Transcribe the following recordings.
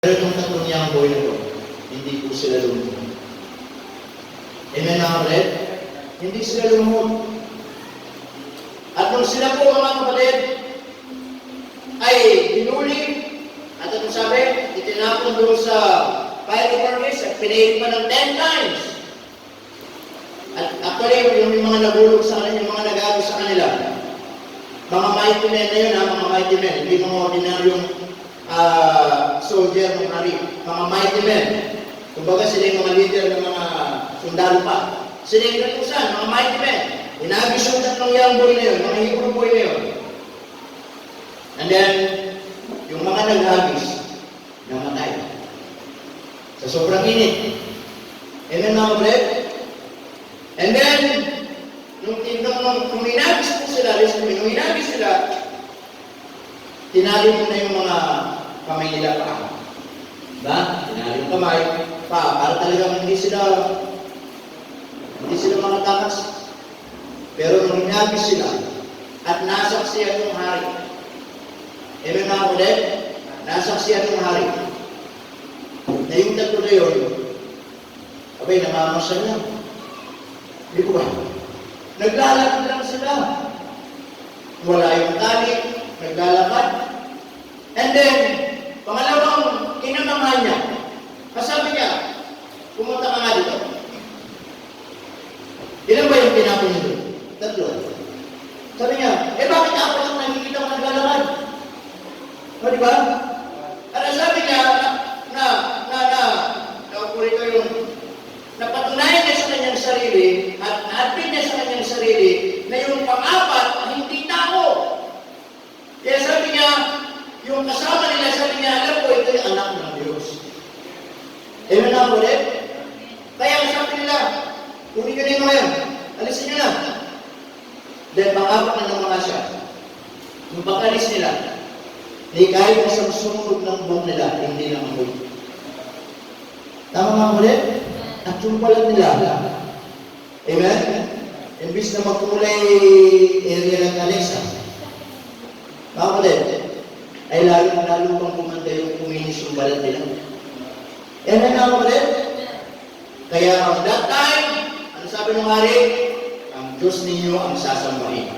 Pero itong tatlong young boy na to, hindi po sila lumulong. Amen mga kapatid? Hindi sila lumulong. At nung sila po mga kapatid ay binuli, at ano sabi, itinapon doon sa fire furnace at pinayin pa ng 10 times. At actually, yung mga nagulog sa kanila, yung mga nagago sa kanila, mga mighty men na yun, mga mighty men, hindi mga ordinaryong soldier ng hari, mga mighty men. Kumbaga sila yung mga leader ng mga sundalo pa. Sila yung natusan, mga mighty men. Inagis yung tatlong young boy na yun, mga Hebrew boy na yun. And then, yung mga naghagis, namatay. Sa sobrang init. Amen mga kapatid? And then, nung inagis po sila, nung inagis sila, tinali mo na yung mga kamay nila pa. Diba? Tinali yung kamay pa. Para talagang hindi sila makatakas. Pero nung inagis sila, at nasaksiyan yung hari. Amen mga kapatid? Nasaksiyan yung hari. Na yung tatlo na yun, abay, namamasal lang. Hindi ko ba? Naglalakad lang sila. Wala yung tali, naglalakad. And then, pangalawang kinamamahal niya, kasabi niya, pumunta ka nga dito. Ilan ba yung pinapon niyo doon? Tatlo. Sabi niya, bakit ako lang nakikita ko naglalakad? O, di ba? At sabi niya, ko yung napatunayan niya sa kanyang sarili at naatpid niya sa kanyang sarili na yung pang-apat hindi tao. Kaya sabi niya, yung kasama nila, sabi niya, alam ko, ito yung anak ng Diyos. Amen na ulit? Kaya sabi nila, kunin nyo na yung mga yan. Alisin nyo na. Then, pang-apat na naman siya. Yung pag-alis nila, ni kahit na sa sumunod ng buwan nila, hindi na mamulit. Tama mga ulit? At yung pala nila. Amen? Imbis na magkulay area ng Alexa. Mga ulit, ay lalo pang kumanda yung kuminis yung balat nila. Amen mga ulit? Kaya at that time, ano sabi ng hari? Ang Diyos ninyo ang sasambahin.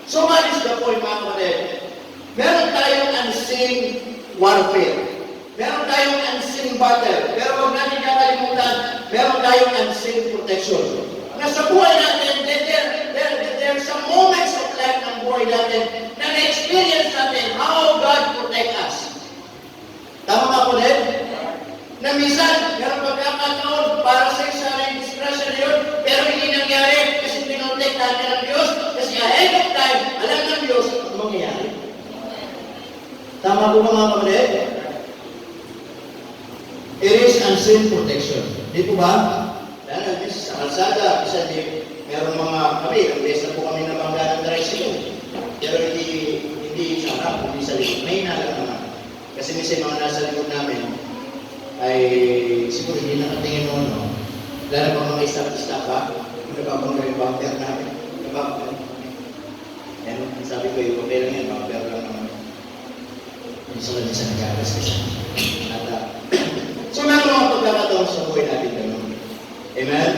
So what is the point mga ulit? Meron tayong unseen warfare. Meron tayong unseen battle. Pero huwag natin kakalimutan, meron tayong unseen protection. Nasa buhay natin, there are some moments of life ng buhay natin na na-experience natin how God protect us. Tama nga po din? Na minsan, meron pagkakataon para sa isa na yung disgrasya na yun, pero hindi nangyari kasi pinotect natin ng Diyos, kasi ahead of time, alam ng Diyos ang mangyayari. Tama po mga kapatid? It is unseen protection. Di po ba? Dahil sa kalsada, isa meron mga kami, ang besa po kami na bangga ng tricycle. Pero hindi sa harap, hindi sa likod. May nalang naman. Kasi minsan mga nasa likod namin, ay siguro hindi nakatingin mo, no? Lalo pa mga stop pa, nababangga yung bumper namin. Nababangga. Yan, sabi ko, yung papel lang yan, bumper lang naman. Minsan lang sa nag-aras kasi. So, meron mga pagkakataon sa buhay natin ganun. Amen?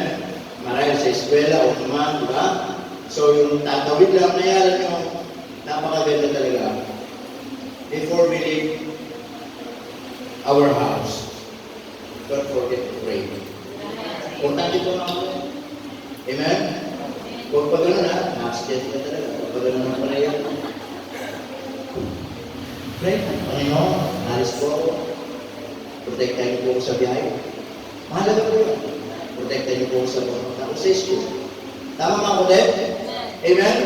Marahil sa eskwela o naman, di ba? So, yung tatawid lang na yan, yung napakaganda talaga. Before we leave our house, don't forget to pray. Importante po mga po. Amen? Huwag pa ganun ha, na-accident ka talaga. Huwag pa ganun ang panayan. Pray, Panginoon, alis po ako. Protektahin niyo po ako sa biyahe. Mahalaga po yun. Protektahin niyo po ako sa pagkakataon sa school. Tama mga kulit? Amen?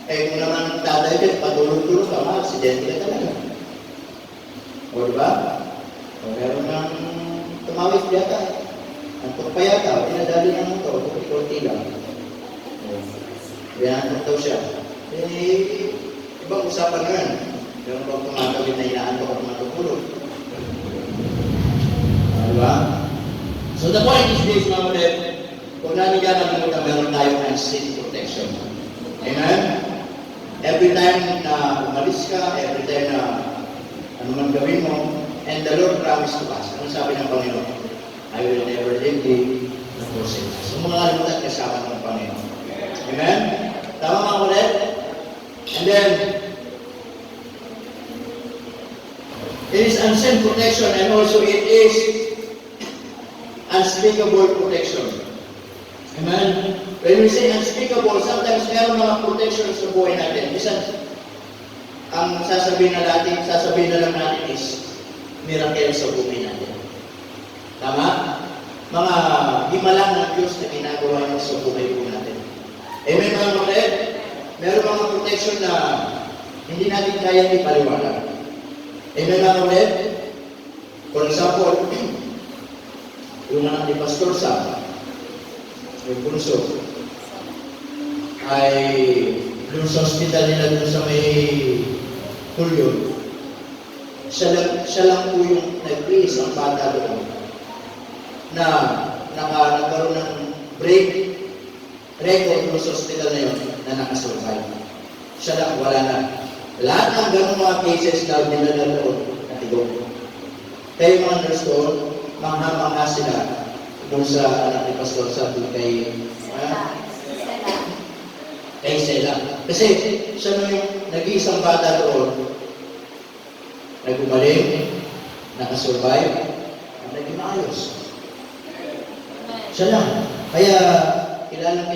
Eh kung naman tatay din, patulog-tulog ka, aksidente ka talaga. O diba? O meron ng tumawid yata. Ang pagpayata, pinadali ng motor, kunti lang. Binantok daw siya. Eh, ibang usapan nga yan. Meron bang tumatawid na inaantok at matutulog. Diba? So the point is this, mga ulit, kung namin yan ang meron tayong unseen protection. Amen? Every time na umalis ka, every time na ano man gawin mo, And the Lord promised to us. Ano sabi ng Panginoon? I will never leave thee nor forsake thee. So mga kalimutan kasama ng Panginoon. Amen? Tama mga kulit? And then, it is unseen protection and also it is unspeakable protection. Amen? When we say unspeakable, sometimes meron mga protection sa buhay natin. Minsan, ang sasabihin na lang natin is miracle sa buhay natin. Tama? Mga himalang ng Diyos na ginagawa niya sa buhay po natin. Amen mga kapatid? Meron mga protection na hindi natin kaya ipaliwanag. Amen mga kapatid? For example, yung anak ni Pastor Sam, yung punso, ay doon sa hospital nila doon sa may Tulyo, siya lang po yung nag-please ang bata doon na nagkaroon ng record doon sa hospital na yun na nakasurvive. Siya lang, wala na. Lahat ng ganong mga cases na dinala doon, natigong. Kaya yung mga nurse doon, mangha-mangha sila doon sa anak ni Pastor sa kay Sela. Kasi siya na yung nag-iisang bata doon, nag-umaling, nakasurvive, at naging maayos. Siya lang. Kaya, kilala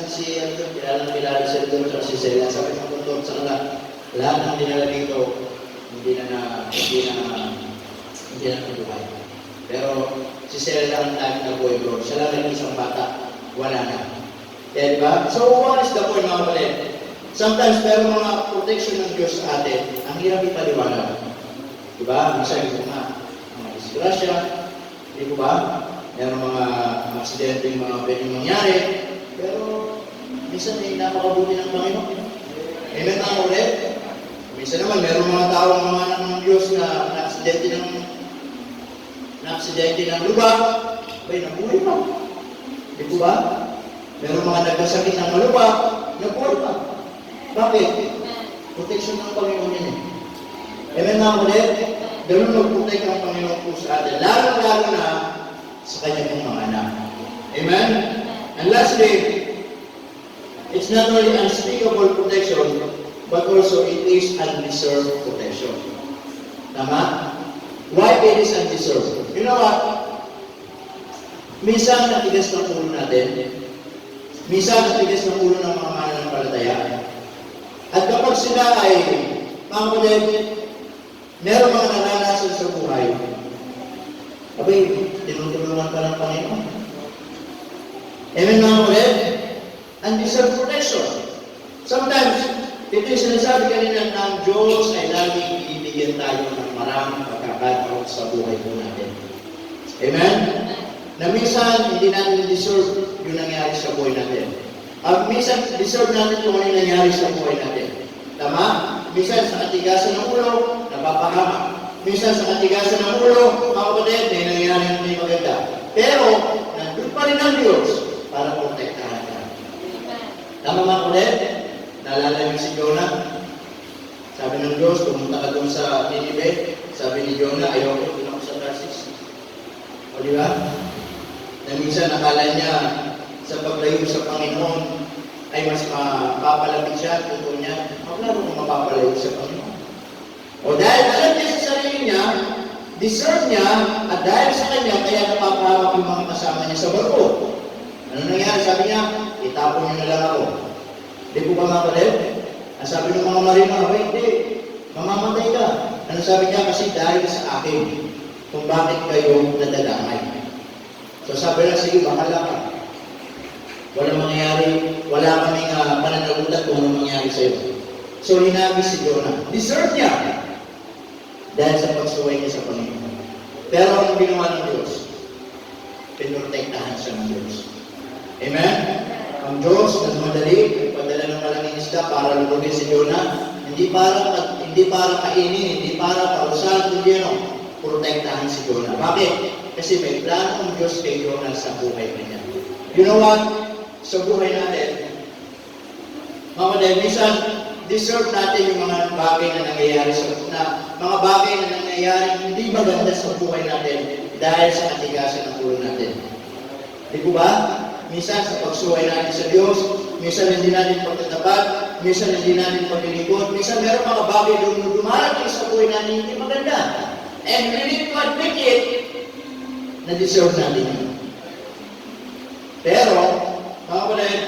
si Dr. at si Sela. Sabi ng doktor sa kanila, lahat ng dinala dito, hindi na nabuhay. Pero, si Sela lang lagi na buhay bro. Siya lang nag-isang bata, wala na. Kaya diba? So, what is the point mga kapatid? Sometimes, meron mga protection ng Diyos sa atin, ang hirap ipaliwanag. Diba? Minsan yung mga disgrasya, di ko ba? Meron mga aksidente yung mga pwedeng mangyari, pero minsan ay napakabuti ng Panginoon. Amen mga ulit? Minsan naman, meron mga taong mga anak ng Diyos na aksidente ng lupa, ay nabuhay pa. Di ko ba? Meron mga nagkasakit ng malupa, nabuhay pa. Bakit? Protection ng Panginoon yun eh. Amen mga ulit? Ganun mag-protect ang Panginoon po sa atin. Lalo-lalo na sa kanyang mga anak. Amen? And lastly, it's not only unspeakable protection, but also it is undeserved protection. Tama? Why it is undeserved? You know what? Minsan natigas ng ulo natin. Minsan natigas ng ulo ng mga mananampalataya. At kapag sila ay, mga kapatid, meron mga naranasan sa buhay, abay, tinutulungan ka ng Panginoon. Amen mga kapatid? Undeserved protection. Sometimes, ito yung sinasabi kanina ng Diyos ay laging ibigyan tayo ng maraming pagkakataon sa buhay po natin. Amen? Na minsan, hindi natin deserve yung nangyari sa buhay natin. Minsan, deserve natin yung nangyari sa buhay natin. Tama? Minsan, sa katigasan ng ulo, napapahama. Minsan, sa katigasan ng ulo, mga kapatid, may nangyari na hindi maganda. Pero, nandun pa rin ang Diyos para protektahan ka. Tama mga kapatid? Naalala niyo si Jonah? Sabi ng Diyos, pumunta ka doon sa Ninive. Sabi ni Jonah, ayaw ko, doon ako sa Tarsis. O di ba? Na minsan, nakala niya, sa paglayo sa Panginoon, ay mas mapapalapit siya, totoo niya, maglaro kung mapapalayo sa Panginoon. O dahil alam niya sa sarili niya, deserve niya, at dahil sa kanya, kaya napapahawak yung mga kasama niya sa barko. Ano nangyari? Sabi niya, itapon niyo na lang ako. Di po ba mga kapatid? Ang sabi ng mga marino, hindi, mamamatay ka. Ano sabi niya? Kasi dahil sa akin, kung bakit kayo nadadamay. So sabi lang, sige, bahala ka. Walang mangyayari, wala kaming pananagutan kung anong mangyayari sa iyo. So, hinagis si Jonah. Deserve niya dahil sa pagsuway niya sa Panginoon. Pero ang ginawa ng Diyos, pinrotektahan siya ng Diyos. Amen? Ang Diyos, nagmadali, nagpadala ng malaking isda para lulugin si Jonah, hindi para kainin, hindi para parusahan, kundi protektahan si Jonah. Bakit? Kasi may plano ng Diyos kay Jonah sa buhay niya. You know what? Sa buhay natin, mga minsan, deserve natin yung mga bagay na nangyayari sa mga bagay na nangyayari nangyayaring hindi maganda sa buhay natin dahil sa katigasan ng ulo natin. Di po ba? Minsan sa pagsuway natin sa Diyos, minsan hindi natin pagtatapat, minsan hindi natin paglilingkod, minsan meron mga bagay dumarating sa buhay natin hindi maganda. And we need to admit it na deserve natin yun. Pero, mga kapatid,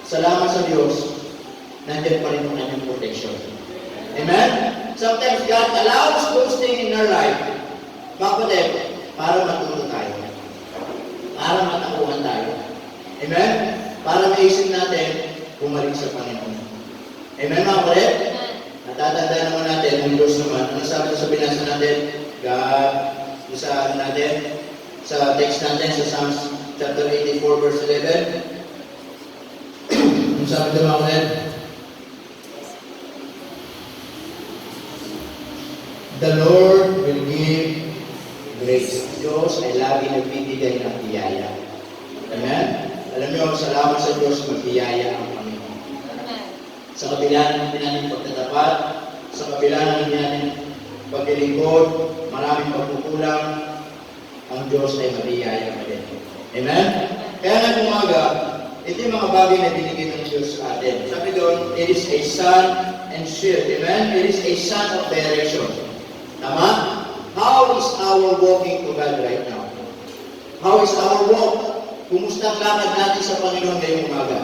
salamat sa Diyos, nandiyan pa rin ang kanyang protection. Amen? Sometimes God allows those things in our life, mga kapatid, para matuto tayo. Para matakuhan tayo. Amen? Para maisip natin, bumalik sa Panginoon. Amen, mga kapatid? Natatanda naman natin, ang Diyos naman, ano sabi sa binasa natin? God, sa natin, sa text natin, sa Psalms chapter 84, verse 11. Ano sabi ito, mga kapatid? The Lord will give grace. Diyos ay lagi nagbibigay ng biyaya. Amen? Alam niyo, salamat sa Diyos, magbiyaya ang Panginoon. Sa kabila ng hindi natin pagtatapat, sa kabila ng hindi natin paglilingkod, maraming pagkukulang, ang Diyos ay mabiyaya pa din. Amen? Kaya nga umaga, ito yung mga bagay na binigay ng Diyos sa atin. Sabi doon, it is a sun and shield. Amen? It is a sun of direction. Tama? How is our walking to God right now? How is our walk? Kumusta ang lakad natin sa Panginoon ngayong umaga?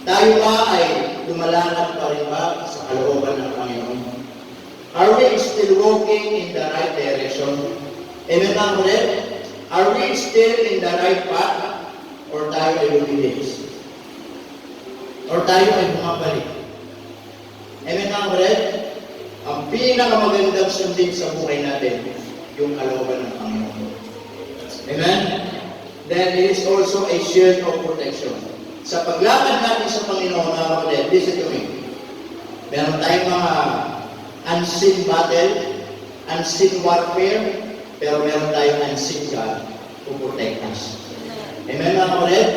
Tayo ba ay lumalakad pa rin ba sa kalooban ng Panginoon? Are we still walking in the right direction? Amen, mga kapatid? Are we still in the right path? Or tayo ay lumilis? Or tayo ay bumabalik? Amen, mga kapatid? Ang pinakamagandang sundin sa buhay natin, yung kalooban ng Panginoon. Amen? Then it is also a shield of protection. Sa paglakad natin sa Panginoon, mga kapatid, listen to me. Meron tayong mga unseen battle, unseen warfare, pero meron tayong unseen God to protect us. Amen, mga kapatid?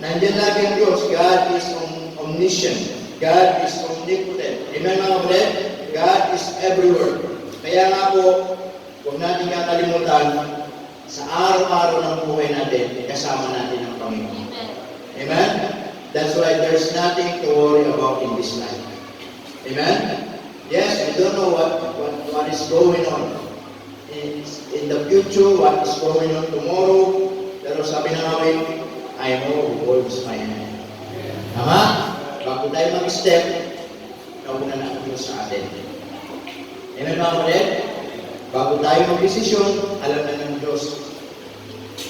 Nandiyan lagi ang Diyos. God is omniscient. God is omnipotent. Amen, mga kapatid? God is everywhere. Kaya nga po, huwag natin kakalimutan, sa araw-araw ng buhay natin, kasama natin ang Panginoon. Amen? That's why there's nothing to worry about in this life. Amen? Yes, we don't know what is going on in the future, what is going on tomorrow. Pero sabi na namin, I know who holds my hand. Tama? Bago tayo mag-step, nauna na ang Diyos sa atin. Amen, mga kapatid? Bago tayo mag-desisyon, alam na ng Diyos.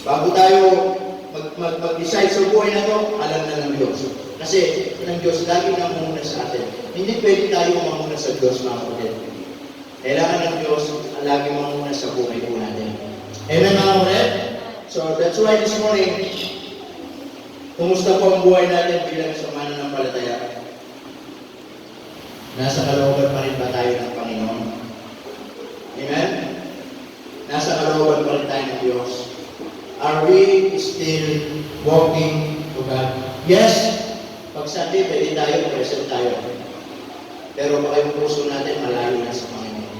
Bago tayo mag-decide sa buhay na ito, alam na ng Diyos. Kasi ng Diyos lagi namumuna sa atin. Hindi pwede tayo mamuna sa Diyos, mga kapatid. Kailangan ng Diyos lagi mamuna sa buhay po natin. Amen, mga kapatid? So that's why this morning, kumusta po ang buhay natin bilang sa mananampalataya? Nasa kalooban pa rin ba tayo ng Panginoon? Amen? Nasa kalooban pa rin tayo ng Diyos. Are we still walking to God? Yes, pag Sunday, pwede tayo, present tayo. Pero baka yung puso natin malayo na sa Panginoon.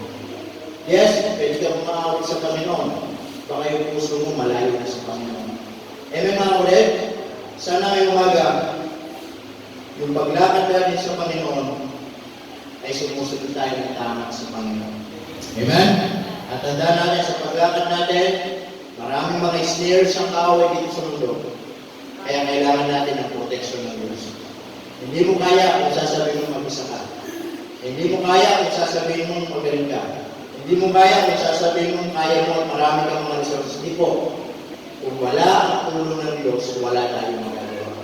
Yes, pwede ka umaawit sa Panginoon. Baka yung puso mo malayo na sa Panginoon. Amen, mga kapatid? Sana ngayong umaga, yung paglakad natin sa Panginoon, ay sumusunod tayo ng tama sa Panginoon. Amen? At tandaan natin sa paglakad natin, maraming mga snares ang kaaway dito sa mundo. Kaya kailangan natin ng protection ng Diyos. Hindi mo kaya kung sasabihin mo mag-isa ka. Hindi mo kaya kung sasabihin mo magaling ka. Hindi mo kaya kung sasabihin mo kaya mo at marami kang mga resources. Hindi po. Kung wala ang tulong ng Diyos, wala tayong magagawa.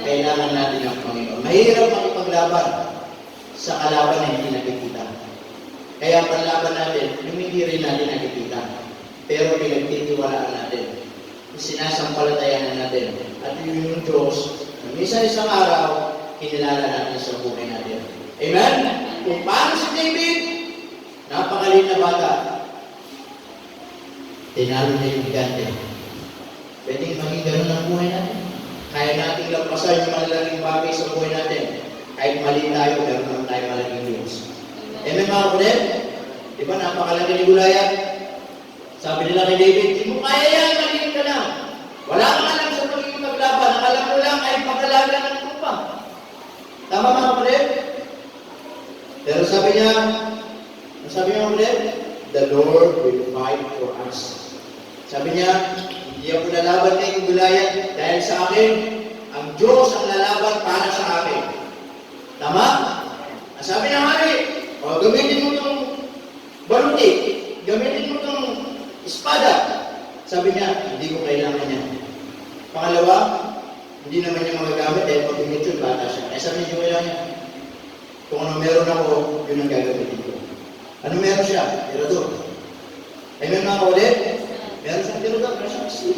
Kailangan natin ang Panginoon. Mahirap makipaglaban sa kalaban na hindi nakikita. Kaya ang panlaban natin, yung hindi rin natin nakikita. Pero pinagtitiwalaan natin. Sinasampalatayanan natin. At yung Diyos, na isang araw, kinilala natin sa buhay natin. Amen? Kung paano si David, napakaliit na bata, tinalo niya yung gigante. Pwede maging ganun ang buhay natin. Kaya natin lampasan yung malaking bagay sa buhay natin. Kahit mali tayo, meron naman tayo malaking Diyos. Amen, mga kapatid? Di ba, napakalaki ni Goliath? Sabi nila kay David, di mo kaya yan, maliit ka lang. Wala kang alam sa pagiging maglaban. Ang alam mo lang ay pagkalaga ng trupa. Tama mga kapatid? Pero sabi niya kapatid, the Lord will fight for us. Sabi niya, hindi ako lalaban kay Goliath dahil sa akin, ang Diyos ang lalaban para sa akin. Tama? Ang sabi ng hari, gamitin mo itong baluti, gamitin mo itong espada. Sabi niya, hindi ko kailangan niya. Pangalawa, hindi naman niya magagamit dahil pag yun, bata siya. Sabi niya, kailangan niya. Kung ano meron ako, yun ang gagamitin ko. Ano meron siya? Tirador. Amen mga kaulit? Meron siyang tirador, meron siyang kasi.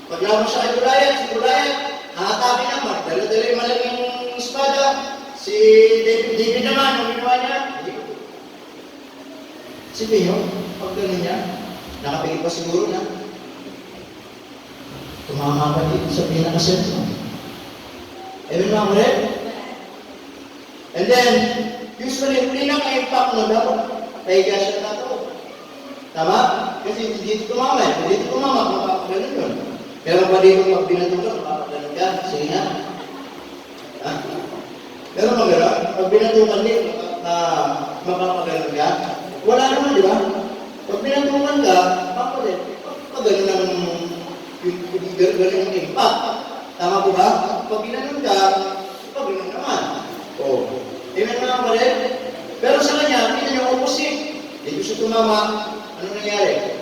Paglaban siya kay Goliath, si Goliath, hahatapin naman, dala-dala yung malaking espada. Si David naman, ang ginawa niya, si Pio, pag gano'n niya, nakapigil pa siguro na, tumama pa dito sa pinakasentro. Amen mga kaulit? And then, usually, pinaka-impact mo dapat, pahiga siya na ito. Tama? Kasi dito tumama eh. Dito tumama, makakaganon yun. Pero pa dito, pag binatukan, makakaganon ka. Sige nga. Ha? Pero pag gano'n, pag binatukan dito, makakaganon ka. Wala naman, di ba? Pag binatukan ka, pag gano'n naman yung impact. Tama po ba? Pag ginanon ka, pag gano'n naman. Amen mga kapatid? Pero sa kanya, hindi niya opposite. Dito siya tumama, ano nangyari?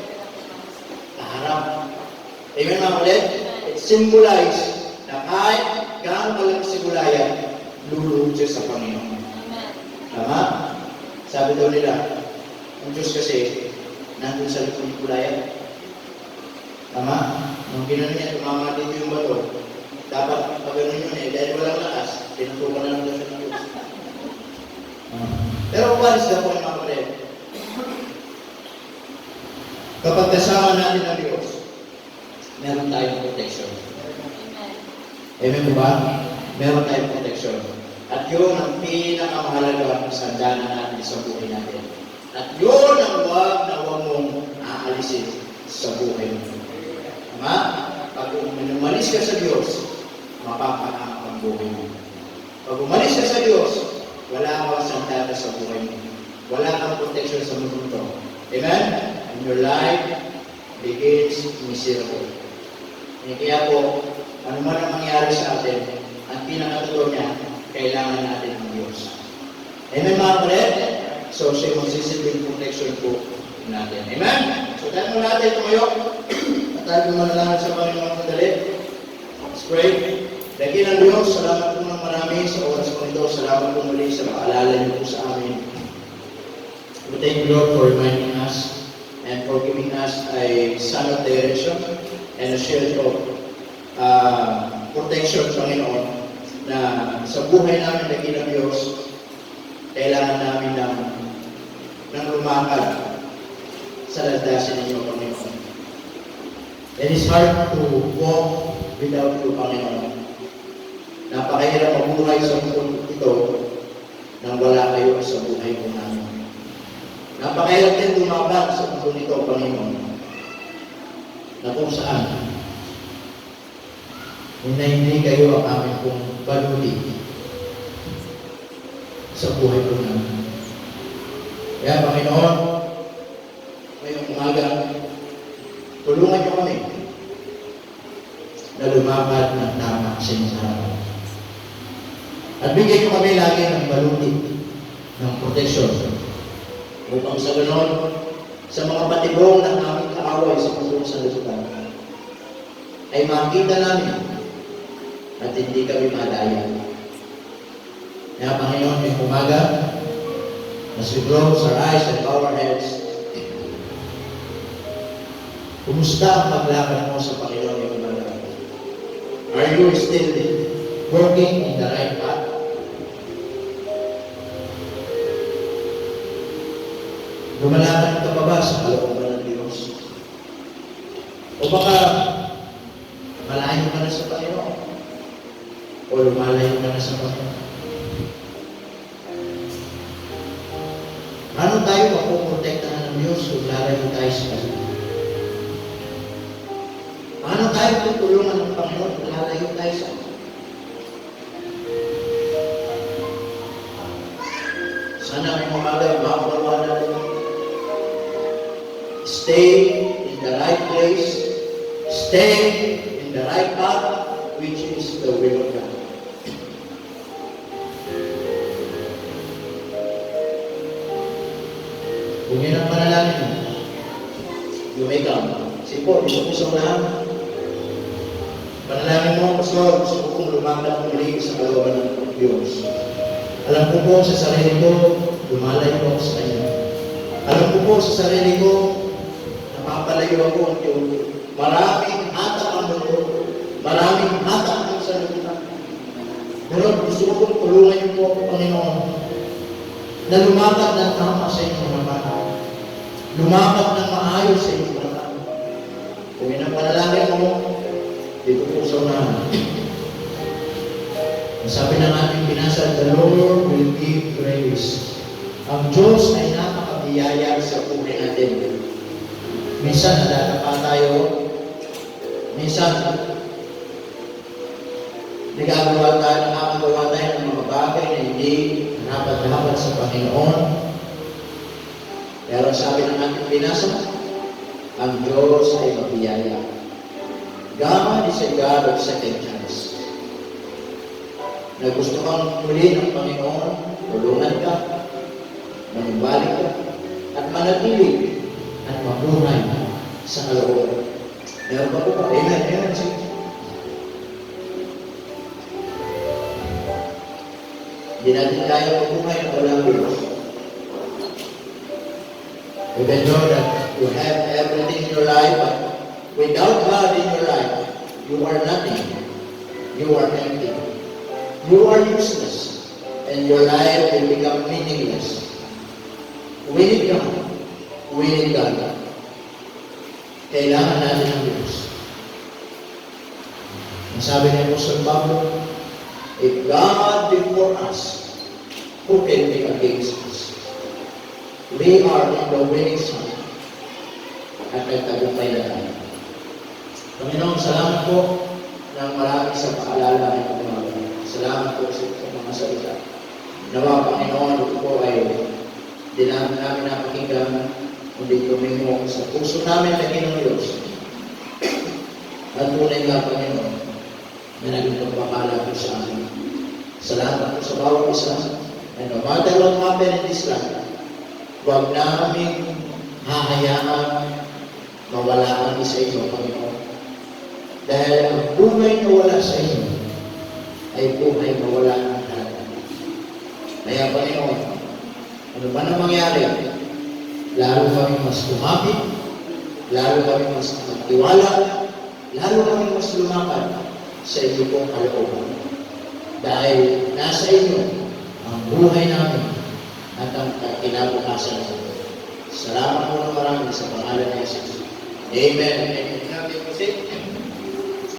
Kaharap. Amen mga kapatid? It symbolizes na kahit gaano kalaki si Goliath, lulubog siya sa Panginoon. Tama? Sabi daw nila, ang Diyos kasi, nandun sa likod ni Goliath. Tama? Nung ginanon niya, tumama dito yung bato. Dapat pag-ganon yun dahil walang lakas, tinutukan na lang doon siya ng Diyos. Pero what is the point mga kapatid? Kapag kasama natin ang Diyos, meron tayong protection. Amen ba? Meron tayong protection. At yun ang pinakamahalaga sa sandanan natin sa buhay natin. At yun ang wag mong aalisin sa buhay mo. Tama? Pag umalis ka sa Diyos, mapapahamak ang buhay mo. Pag umalis ka sa Diyos, wala kang sandata sa buhay mo. Wala kang protection sa mundo ito. Amen? And your life begins miserable. Kaya po, ano man ang mangyari sa atin, ang pinakatulong niya, kailangan natin ng Diyos. Amen mga kapatid? So, siya magsisilbing protection po natin. Amen? So, tayo mo natin tumayo. At tayo manalangin sa Panginoon madali. Let's pray. Lagi ng Diyos, salamat po ng marami sa oras po ito. Salamat po muli sa paalala niyo po sa amin. We thank you, Lord, for reminding us and for giving us a solid direction and a shield of protection, Panginoon, na sa buhay namin lagi ng Diyos, kailangan namin ng lumakad sa landasin ninyo, Panginoon. It is hard to walk without you, Panginoon. Napakahirap mabuhay sa mundo ito nang wala kayo sa buhay ko namin. Napakahirap din lumaban sa mundo nito, Panginoon, na kung saan hindi kayo ang aming pong baluti sa buhay ko namin. Kaya, Panginoon, ngayong umaga, tulungan niyo kami na lumapad ng tama sa inyong harapan. At bigyan nyo kami lagi ng baluti ng protection upang sa ganon, sa mga patibong ng aming kaaway sa mundo sa lusutan, ay makita namin at hindi kami madaya. Kaya Panginoon, may umaga, as we close our eyes and bow our heads, kumusta ang paglakad mo sa Panginoon yung umaga? Are you still working in the right path? Lumalakad ka pa ba sa kalooban ng Diyos? O baka malayo ka na sa Panginoon? O lumalayo ka na sa Panginoon? Ano tayo mapupunta Diyos kung lalayo tayo sa Kanya? Paano tayo tutulungan ng Panginoon kung lalayo tayo sa Kanya? Sana may umaga, makapawa na rin. Stay in the right place. Stay in the right path, which is the will of God. Kung yun ang panalangin mo, you may come. Si Paul, gusto ko sa unahan. Panalangin mo, Pastor, gusto ko kong lumakad muli sa kalooban ng Diyos. Alam ko po sa sarili ko, lumalay ko sa Kanya. Alam ko po sa sarili ko, napapalayo ako ang Diyos. Maraming hatak ang mundo. Maraming hatak ang salita. Pero gusto ko pong tulungan niyo po, Panginoon, na lumakad ng tama sa inyong laman. Lumakad ng maayos sa inyong laman. Kung yun ang panalangin mo, dito po sa unahan. Sabi ng ating binasa, the Lord will give grace. Ang Diyos ay napakabiyaya sa buhay natin. Minsan nadadapa tayo, minsan nagagawa tayo, nakakagawa tayo ng mga bagay na hindi dapat sa Panginoon. Pero sabi ng ating binasa, ang Diyos ay mabiyaya. God is a God of second chance. Na gusto kang muli ng Panginoon, tulungan ka, manibalik ka, at manatili, at mabuhay sa kalooban. Meron ba po ba? Amen. Amen. Sige. Hindi natin kaya mabuhay na walang Diyos. Even though that you have everything in your life, but without God in your life, you are nothing. You are empty. You are useless. And your life will become meaningless. We need God. We need God. Kailangan natin ng Diyos. Ang sabi ni Apostol Pablo, if God be for us, who can be against us? We are in the winning side. At nagtagumpay na tayo. Panginoon, salamat po ng marami sa paalala ng mga. Salamat po sa mga salita. Nawa, Panginoon, ito po ay di namin napakinggan, kundi tumingo sa puso namin na ng Diyos. At tunay nga, Panginoon, na naging pagpapala po sa amin. Salamat po sa bawat isa. And no matter what happened in this life, huwag namin hahayaan mawala kami sa inyo, Panginoon. Dahil ang buhay na wala sa inyo ay buhay na wala ng halaga. Kaya, Panginoon, ano ba na mangyari? Lalo kami mas kumapit, lalo kami mas magtiwala, lalo kami mas lumakad sa inyo pong kalooban. Dahil nasa inyo ang buhay namin at ang kinabukasan namin. Salamat po na marami sa pangalan ng Jesus. Amen. Amen.